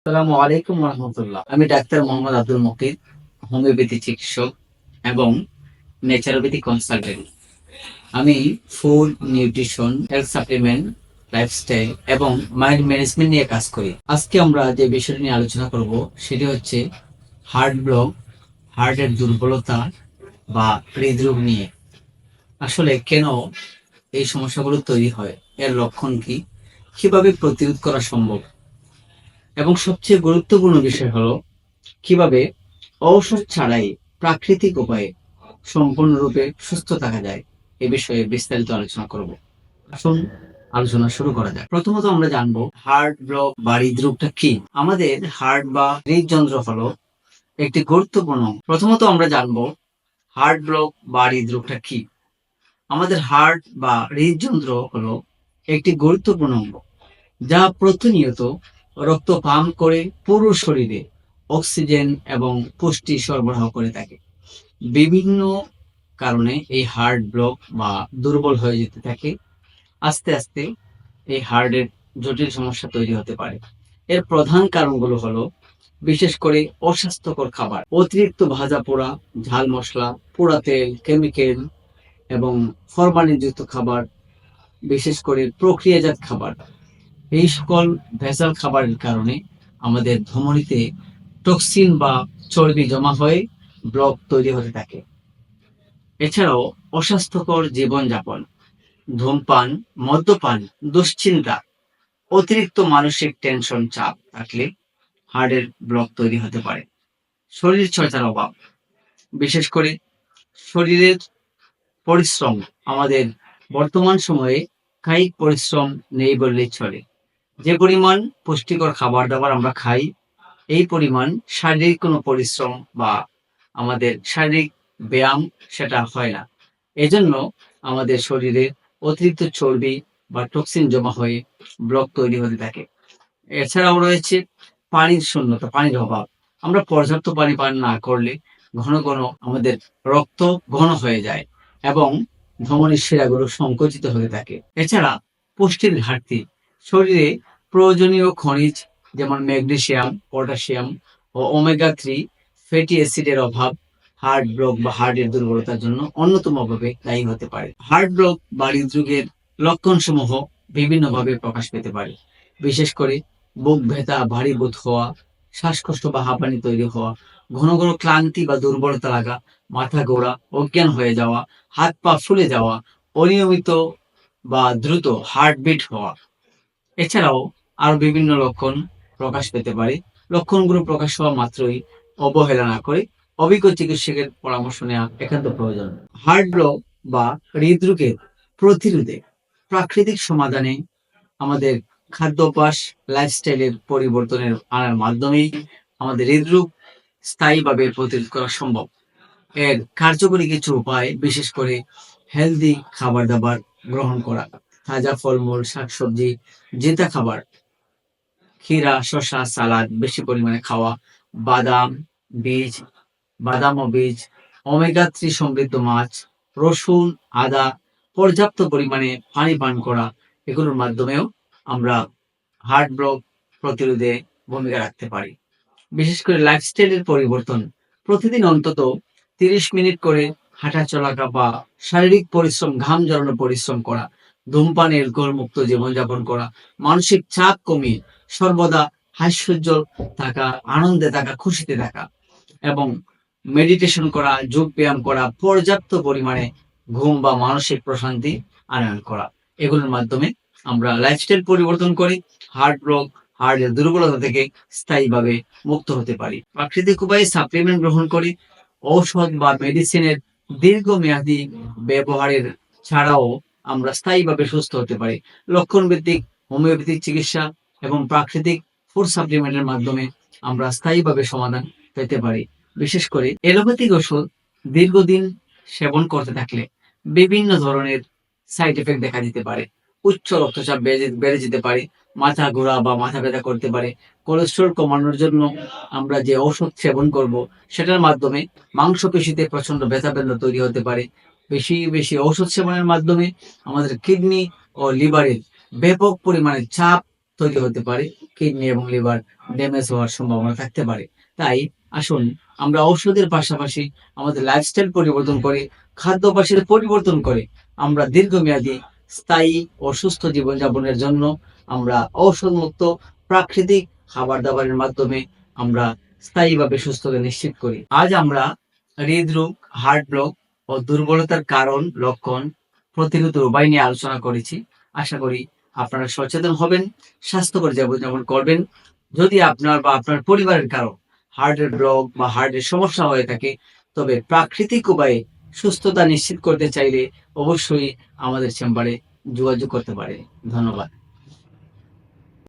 আসসালামু আলাইকুম রহমতুল্লাহ। আমি ডাক্তার মোহাম্মদ আব্দুল মুকিত, হোমিওপ্যাথি চিকিৎসক এবং ন্যাচারোপ্যাথি কনসালটেন্ট। আমি food, nutrition, health supplement, lifestyle এবং মাইন্ড ম্যানেজমেন্ট নিয়ে কাজ করি। আজকে আমরা যে বিষয়টি নিয়ে আলোচনা করব সেটি হচ্ছে হার্ট ব্লক, হার্টের দুর্বলতা বা হৃদরোগ নিয়ে। আসলে কেন এই সমস্যাগুলো তৈরি হয়, এর লক্ষণ কি, কিভাবে প্রতিরোধ করা সম্ভব এবং সবচেয়ে গুরুত্বপূর্ণ বিষয় হলো কিভাবে ঔষধ ছাড়াই প্রাকৃতিক উপায়ে সম্পূর্ণরূপে সুস্থ থাকা যায়। এ বিষয়ে বিস্তারিত আলোচনা করব। আসুন আলোচনা শুরু করা যাক। প্রথমত আমরা জানবো হার্ট ব্লক বা হৃদরোগটা কি। আমাদের হার্ট বা হৃদযন্ত্র হলো একটি গুরুত্বপূর্ণ। প্রথমত আমরা জানবো হার্ট ব্লক বা হৃদরোগটা কি। আমাদের হার্ট বা হৃদযন্ত্র হলো একটি গুরুত্বপূর্ণ অঙ্গ, যা প্রতিনিয়ত রক্ত পাম্প করে পুরো শরীরে অক্সিজেন এবং পুষ্টি সরবরাহ করে থাকে। বিভিন্ন কারণে এই হার্ট ব্লক বা দুর্বল হয়ে যেতে থাকে। আস্তে আস্তে এই হার্টের জটিল সমস্যা তৈরি হতে পারে। এর প্রধান কারণগুলো হলো বিশেষ করে অস্বাস্থ্যকর খাবার, অতিরিক্ত ভাজা পোড়া, ঝাল মশলা, পোড়া তেল, কেমিক্যাল এবং ফরমালিনযুক্ত খাবার, বিশেষ করে প্রক্রিয়াজাত খাবার। এই সকল ভেজাল খাবারের কারণে আমাদের ধমনীতে টক্সিন বা চর্বি জমা হয়ে ব্লক তৈরি হতে থাকে। এছাড়াও অস্বাস্থ্যকর জীবনযাপন, ধূমপান, মদ্যপান, দুশ্চিন্তা, অতিরিক্ত মানসিক টেনশন, চাপ থাকলে হার্টের ব্লক তৈরি হতে পারে। শরীর চর্চার অভাব, বিশেষ করে শরীরের পরিশ্রম, আমাদের বর্তমান সময়ে কায়িক পরিশ্রম নেই বললেই চলে। যে পরিমাণ পুষ্টিকর খাবার দাবার আমরা খাই, এই পরিমাণ শারীরিক কোনো পরিশ্রম বা আমাদের শারীরিক ব্যায়াম সেটা হয় না। এজন্য আমাদের শরীরে অতিরিক্ত চর্বি বা টক্সিন জমা হয়ে ব্লক তৈরি হতে থাকে। এছাড়াও রয়েছে পানির শূন্যতা, পানির অভাব। আমরা পর্যাপ্ত পানি পান না করলে ঘন ঘন আমাদের রক্ত ঘন হয়ে যায় এবং ধমনীর শিরাগুলো সংকুচিত হতে থাকে। এছাড়া পুষ্টির ঘাটতি, শরীরে প্রয়োজনীয় খনিজ যেমন ম্যাগনেসিয়াম, পটাশিয়াম ও ওমেগা 3 ফ্যাটি অ্যাসিডের অভাব হার্ট ব্লক বা হার্টের দুর্বলতার জন্য অন্যতমভাবে দায়ী হতে পারে। হার্ট ব্লক বা হৃদরোগের লক্ষণসমূহ বিভিন্নভাবে প্রকাশ পেতে পারে। বিশেষ করে বুক ব্যথা, ভারী বোধ হওয়া, শ্বাসকষ্ট বা হাঁপানি তৈরি হওয়া, ঘন ঘন ক্লান্তি বা দুর্বলতা লাগা, মাথা ঘোরা, অজ্ঞান হয়ে যাওয়া, হাত পা ফুলে যাওয়া, অনিয়মিত বা দ্রুত হার্টবিট হওয়া। এছাড়াও আরো বিভিন্ন লক্ষণ প্রকাশ পেতে পারে। লক্ষণগুলো প্রকাশ হওয়া মাত্রই অবহেলা না করে অভিজ্ঞ চিকিৎসকের পরামর্শ নেওয়া একান্ত প্রয়োজন। হার্ট ব্লক বা হৃদরোগের প্রতিরোধে প্রাকৃতিক সমাধানে আমাদের খাদ্যাভ্যাস, লাইফস্টাইলের পরিবর্তনের আনার মাধ্যমেই আমাদের হৃদরোগ স্থায়ীভাবে প্রতিরোধ করা সম্ভব। এর কার্যকরী কিছু উপায়, বিশেষ করে হেলদি খাবার দাবার গ্রহণ করা, তাজা ফলমূল, শাকসবজি, জেতা খাবার, ক্ষীরা, শসা, সালাদ বেশি পরিমাণে খাওয়া, বাদাম, বীজ, বাদাম ও বীজ, ওমেগা 3 সমৃদ্ধ মাছ, রসুন, আদা, পর্যাপ্ত পরিমাণে পানি পান করা, এগুলোর মাধ্যমেও আমরা হার্ট ব্লক প্রতিরোধে ভূমিকা রাখতে পারি। বিশেষ করে লাইফস্টাইলের পরিবর্তন, প্রতিদিন অন্তত 30 মিনিট করে হাঁটা চলা বা শারীরিক পরিশ্রম, ঘাম ঝরানো পরিশ্রম করা, ধূমপান, অ্যালকোহল মুক্ত জীবনযাপন করা, মানসিক চাপ কমিয়ে সর্বদা হাস্যোজ্জ্বল থাকা, আনন্দে থাকা, খুশিতে থাকা এবং মেডিটেশন করা, যোগ ব্যায়াম করা, পর্যাপ্ত পরিমাণে ঘুম বা মানসিক প্রশান্তি আনয়ন করা, এগুলোর মাধ্যমে আমরা লাইফস্টাইল পরিবর্তন করে হার্ট ব্লক, হার্টের দুর্বলতা থেকে স্থায়ীভাবে মুক্ত হতে পারি। প্রাকৃতিক উপায়ে সাপ্লিমেন্ট গ্রহণ করে ঔষধ বা মেডিসিনের দীর্ঘমেয়াদী ব্যবহারের ছাড়াও আমরা স্থায়ীভাবে সুস্থ হতে পারি। লক্ষণ ভিত্তিক হোমিওপ্যাথিক চিকিৎসা এবং প্রাকৃতিক ফুড সাপ্লিমেন্টের মাধ্যমে আমরা স্থায়ীভাবে সমাধান পেতে পারি। বিশেষ করে এলোপ্যাথিক ওষুধ দীর্ঘদিন সেবন করতে থাকলে বিভিন্ন ধরনের সাইড এফেক্ট দেখা দিতে পারে। উচ্চ রক্তচাপ বেড়ে যেতে পারে, মাথা ঘোরা বা মাথা ব্যথা করতে পারে। কোলেস্টেরল কমানোর জন্য আমরা যে ঔষধ সেবন করব সেটার মাধ্যমে মাংসপেশিতে প্রচন্ড ব্যথা বেদনা তৈরি হতে পারে। বেশি বেশি ঔষধ সেবনের মাধ্যমে আমাদের কিডনি ও লিভারের ব্যাপক পরিমাণে চাপ তৈরি হতে পারে, কিডনি এবং লিভার ড্যামেজ হওয়ার সম্ভাবনা থাকতে পারে। তাই আসুন আমরা ঔষধের পাশাপাশি আমাদের লাইফস্টাইল পরিবর্তন করে, খাদ্যাভ্যাসের পরিবর্তন করে আমরা দীর্ঘমেয়াদী স্থায়ী ও সুস্থ জীবনযাপনের জন্য আমরা ঔষধমুক্ত প্রাকৃতিক খাবার দাবারের মাধ্যমে আমরা স্থায়ীভাবে সুস্থতা নিশ্চিত করি। আজ আমরা হৃদরোগ, হার্ট ব্লক ও দুর্বলতার কারণ, লক্ষণ, প্রতিরোধের উপায় নিয়ে আলোচনা করেছি। আশা করি আপনারা সচেতন হবেন, স্বাস্থ্যকর জীবনযাপন করবেন। যদি আপনার বা আপনার পরিবারের কারো হার্টের ব্লক বা হার্টের সমস্যা হয়ে থাকে, তবে প্রাকৃতিক উপায়ে সুস্থতা নিশ্চিত করতে চাইলে অবশ্যই আমাদের চেম্বারে যোগাযোগ করতে পারে। ধন্যবাদ।